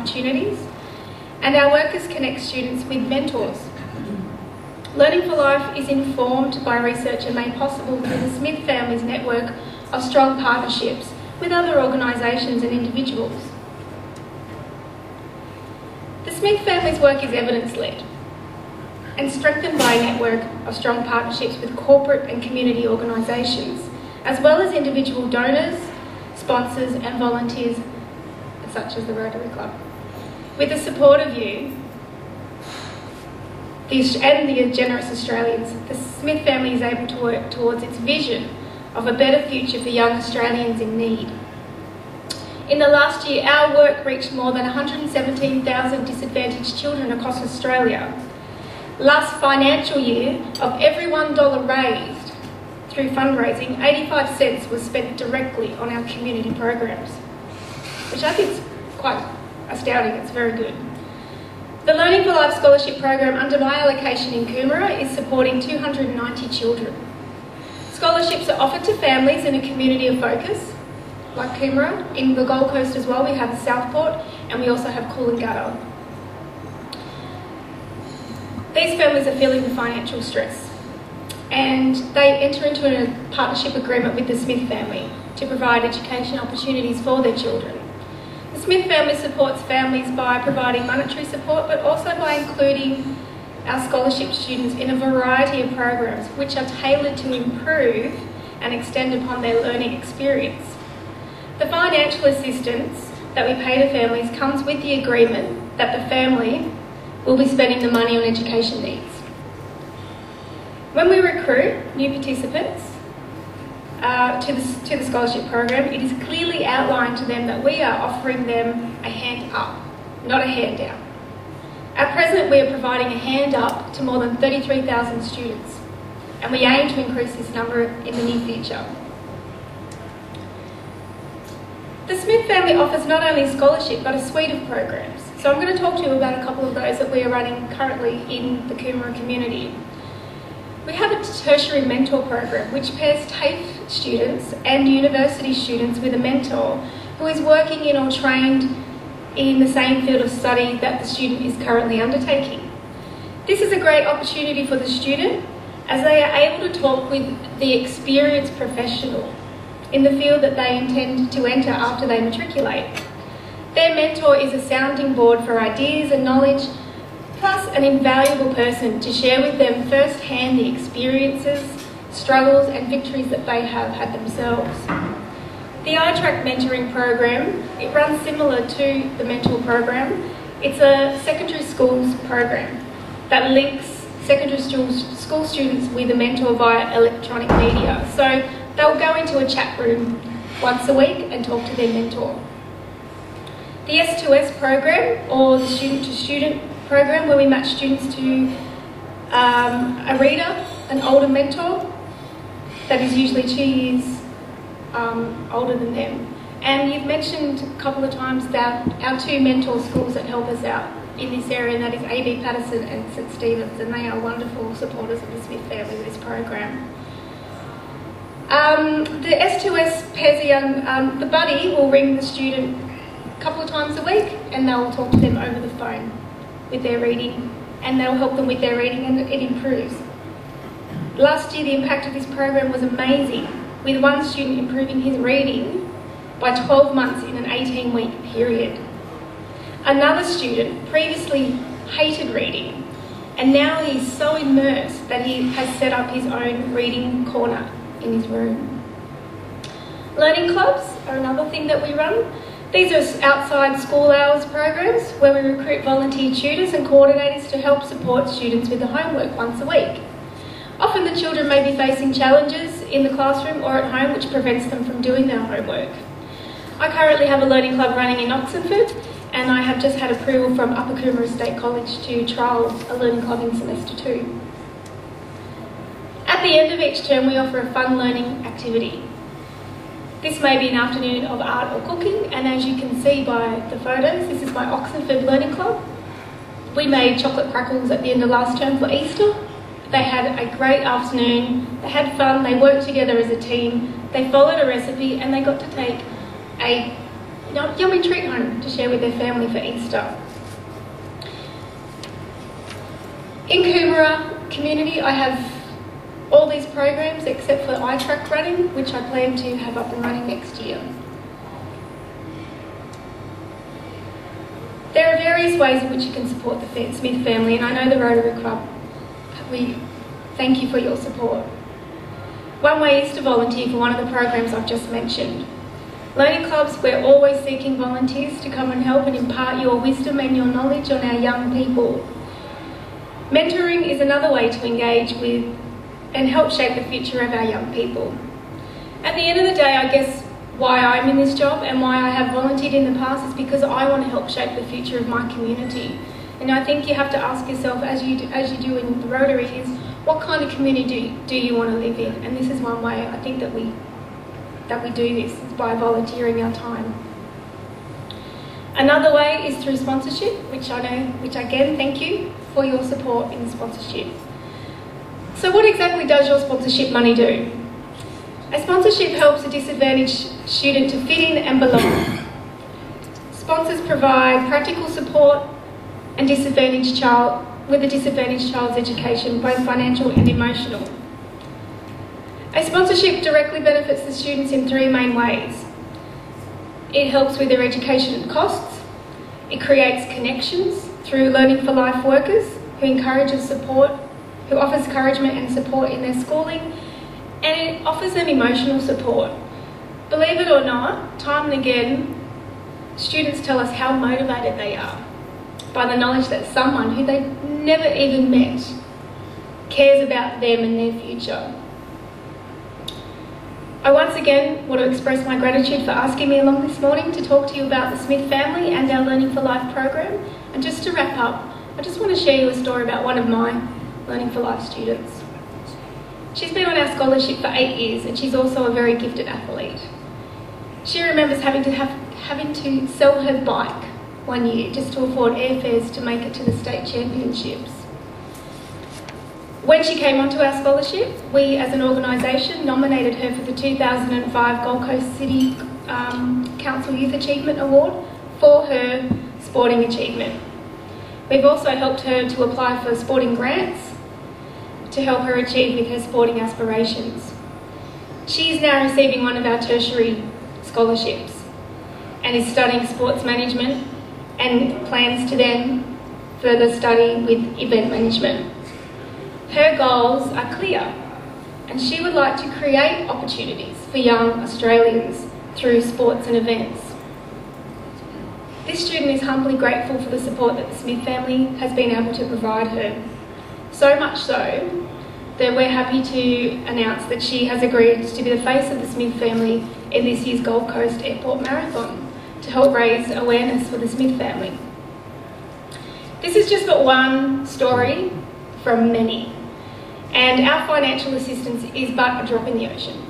opportunities, and our workers connect students with mentors. Learning for Life is informed by research and made possible through the Smith family's network of strong partnerships with other organisations and individuals. The Smith family's work is evidence-led and strengthened by a network of strong partnerships with corporate and community organisations, as well as individual donors, sponsors and volunteers, such as the Rotary Club. With the support of you and the generous Australians, the Smith family is able to work towards its vision of a better future for young Australians in need. In the last year, our work reached more than 117,000 disadvantaged children across Australia. Last financial year, of every $1 raised through fundraising, 85 cents was spent directly on our community programs, which I think is quite astounding. It's very good. The Learning for Life Scholarship Program under my allocation in Coomera is supporting 290 children. Scholarships are offered to families in a community of focus, like Coomera. In the Gold Coast as well, we have Southport, and we also have Coolangatta. These families are feeling the financial stress, and they enter into a partnership agreement with the Smith family to provide education opportunities for their children. The Smith family supports families by providing monetary support, but also by including our scholarship students in a variety of programs which are tailored to improve and extend upon their learning experience. The financial assistance that we pay to families comes with the agreement that the family will be spending the money on education needs. When we recruit new participants to the scholarship program, it is clearly outlined to them that we are offering them a hand up, not a handout. At present, we are providing a hand up to more than 33,000 students, and we aim to increase this number in the near future. The Smith family offers not only a scholarship, but a suite of programs. So I'm going to talk to you about a couple of those that we are running currently in the Coomera community. We have a tertiary mentor program which pairs TAFE students and university students with a mentor who is working in or trained in the same field of study that the student is currently undertaking. This is a great opportunity for the student as they are able to talk with the experienced professional in the field that they intend to enter after they matriculate. Their mentor is a sounding board for ideas and knowledge, plus an invaluable person to share with them firsthand the experiences, struggles and victories that they have had themselves. The iTrack mentoring program, it runs similar to the mentor program. It's a secondary schools program that links secondary school students with a mentor via electronic media. So they'll go into a chat room once a week and talk to their mentor. The S2S program, or the student-to-student program, where we match students to a reader, an older mentor that is usually 2 years older than them. And you've mentioned a couple of times that our two mentor schools that help us out in this area, and that is AB Patterson and St Stephen's, and they are wonderful supporters of the Smith family with this program. The S2S pairs a young, the buddy will ring the student a couple of times a week and they'll talk to them over the phone with their reading, and they'll help them with their reading and it improves. Last year the impact of this program was amazing, with one student improving his reading by 12 months in an 18-week period. Another student previously hated reading, and now he's so immersed that he has set up his own reading corner in his room. Learning clubs are another thing that we run. These are outside school hours programs where we recruit volunteer tutors and coordinators to help support students with the homework once a week. Often the children may be facing challenges in the classroom or at home which prevents them from doing their homework. I currently have a learning club running in Oxenford, and I have just had approval from Upper Coomera State College to trial a learning club in semester 2. At the end of each term we offer a fun learning activity. This may be an afternoon of art or cooking, and as you can see by the photos, this is my Oxenford Learning Club. We made chocolate crackles at the end of last term for Easter. They had a great afternoon, they had fun, they worked together as a team, they followed a recipe, and they got to take a yummy treat home to share with their family for Easter. In Coomera community, I have all these programs except for iTrack running, which I plan to have up and running next year. There are various ways in which you can support the Smith family, and I know the Rotary Club, we thank you for your support. One way is to volunteer for one of the programs I've just mentioned. Learning clubs, we're always seeking volunteers to come and help and impart your wisdom and your knowledge on our young people. Mentoring is another way to engage with and help shape the future of our young people. At the end of the day, I guess why I'm in this job and why I have volunteered in the past is because I want to help shape the future of my community. And I think you have to ask yourself, as you do in the Rotary, is what kind of community do you want to live in? And this is one way I think that we do this, is by volunteering our time. Another way is through sponsorship, which again, thank you for your support in the sponsorship. So what exactly does your sponsorship money do? A sponsorship helps a disadvantaged student to fit in and belong. Sponsors provide practical support and with a disadvantaged child's education, both financial and emotional. A sponsorship directly benefits the students in three main ways. It helps with their education costs. It creates connections through Learning for Life workers who offers encouragement and support in their schooling, and it offers them emotional support. Believe it or not, time and again, students tell us how motivated they are by the knowledge that someone who they never even met cares about them and their future. I once again want to express my gratitude for asking me along this morning to talk to you about the Smith family and our Learning for Life program. And just to wrap up, I just want to share you a story about one of my Learning for Life students. She's been on our scholarship for 8 years and she's also a very gifted athlete. She remembers having to sell her bike one year just to afford airfares to make it to the state championships. When she came onto our scholarship, we as an organisation nominated her for the 2005 Gold Coast City Council Youth Achievement Award for her sporting achievement. We've also helped her to apply for sporting grants to help her achieve with her sporting aspirations. She is now receiving one of our tertiary scholarships and is studying sports management and plans to then further study with event management. Her goals are clear and she would like to create opportunities for young Australians through sports and events. This student is humbly grateful for the support that the Smith family has been able to provide her. So much so that we're happy to announce that she has agreed to be the face of the Smith family in this year's Gold Coast Airport Marathon to help raise awareness for the Smith family. This is just but one story from many, and our financial assistance is but a drop in the ocean.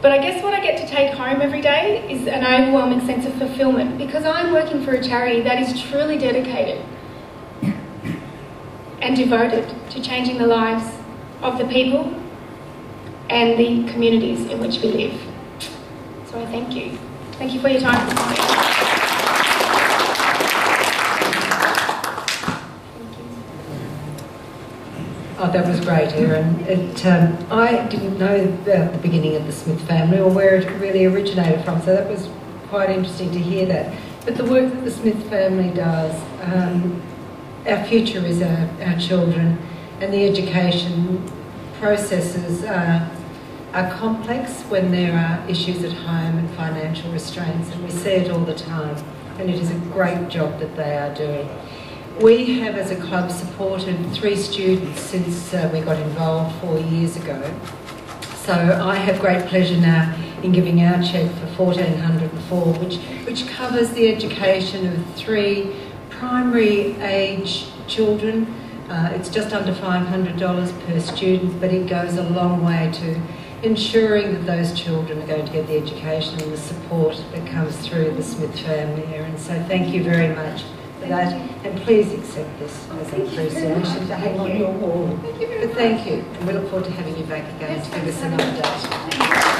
But I guess what I get to take home every day is an overwhelming sense of fulfilment because I'm working for a charity that is truly dedicated and devoted to changing the lives of the people and the communities in which we live. So I thank you. Thank you for your time this morning. Oh, that was great, Erryn. I didn't know about the beginning of the Smith family or where it really originated from, so that was quite interesting to hear that. But the work that the Smith family does, our future is our children, and the education processes are complex when there are issues at home and financial restraints, and we see it all the time, and it is a great job that they are doing. We have, as a club, supported 3 students since we got involved 4 years ago. So I have great pleasure now in giving our cheque for $1,404, which covers the education of 3 primary age children. It's just under $500 per student, but it goes a long way to ensuring that those children are going to get the education and the support that comes through the Smith family. And so thank you very much for that, and please accept this as an appreciation to hang on your wall. But thank you, and we look forward to having you back again to give us an update.